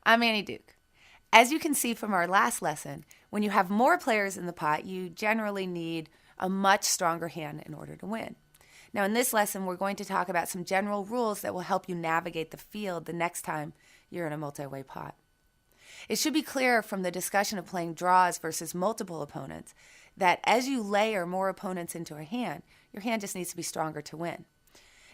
I'm Annie Duke. As you can see from our last lesson, when you have more players in the pot, you generally need a much stronger hand in order to win. Now, in this lesson, we're going to talk about some general rules that will help you navigate the field the next time you're in a multi-way pot. It should be clear from the discussion of playing draws versus multiple opponents that as you layer more opponents into a hand, your hand just needs to be stronger to win.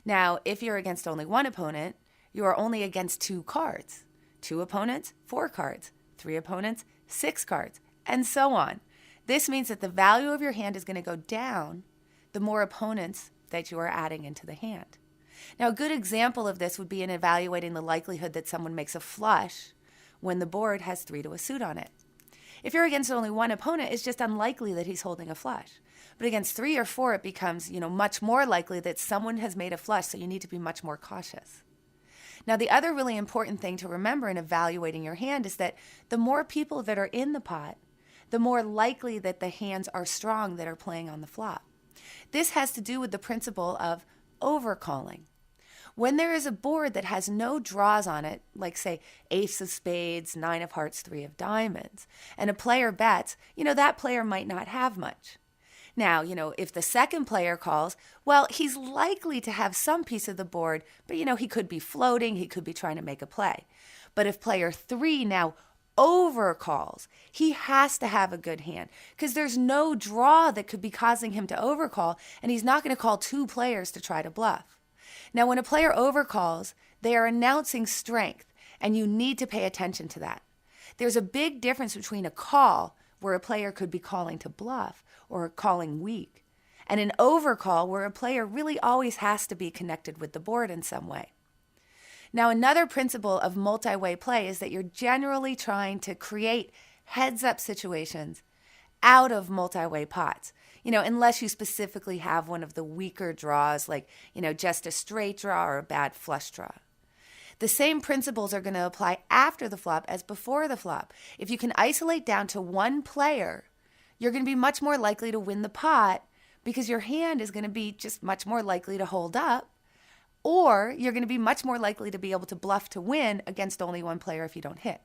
Now, if you're against only one opponent, you are only against 2 cards. 2 opponents, 4 cards. 3 opponents, 6 cards, and so on. This means that the value of your hand is going to go down the more opponents that you are adding into the hand. Now, a good example of this would be in evaluating the likelihood that someone makes a flush when the board has 3 to a suit on it. If you're against only one opponent, it's just unlikely that he's holding a flush. But against 3 or 4, it becomes, much more likely that someone has made a flush, so you need to be much more cautious. Now, the other really important thing to remember in evaluating your hand is that the more people that are in the pot, the more likely that the hands are strong that are playing on the flop. This has to do with the principle of overcalling. When there is a board that has no draws on it, like say ace of spades, 9 of hearts, 3 of diamonds, and a player bets, that player might not have much. Now, if the second player calls, well, he's likely to have some piece of the board, but, he could be floating, he could be trying to make a play. But if player 3 now overcalls, he has to have a good hand because there's no draw that could be causing him to overcall, and he's not going to call 2 players to try to bluff. Now, when a player overcalls, they are announcing strength, and you need to pay attention to that. There's a big difference between a call, where a player could be calling to bluff or calling weak, and an overcall where a player really always has to be connected with the board in some way. Now, another principle of multi-way play is that you're generally trying to create heads-up situations out of multi-way pots, unless you specifically have one of the weaker draws like, just a straight draw or a bad flush draw. The same principles are going to apply after the flop as before the flop. If you can isolate down to one player, you're going to be much more likely to win the pot because your hand is going to be just much more likely to hold up, or you're going to be much more likely to be able to bluff to win against only one player if you don't hit.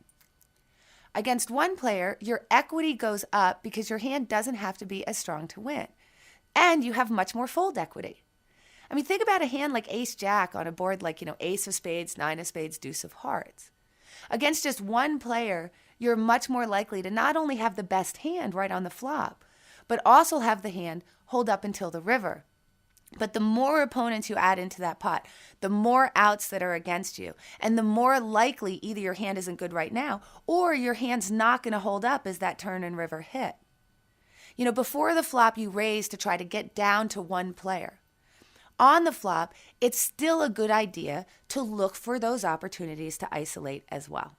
Against one player, your equity goes up because your hand doesn't have to be as strong to win, and you have much more fold equity. Think about a hand like ace-jack on a board like, ace of spades, 9 of spades, deuce of hearts. Against just one player, you're much more likely to not only have the best hand right on the flop, but also have the hand hold up until the river. But the more opponents you add into that pot, the more outs that are against you, and the more likely either your hand isn't good right now, or your hand's not going to hold up as that turn and river hit. Before the flop, you raise to try to get down to one player. On the flop, it's still a good idea to look for those opportunities to isolate as well.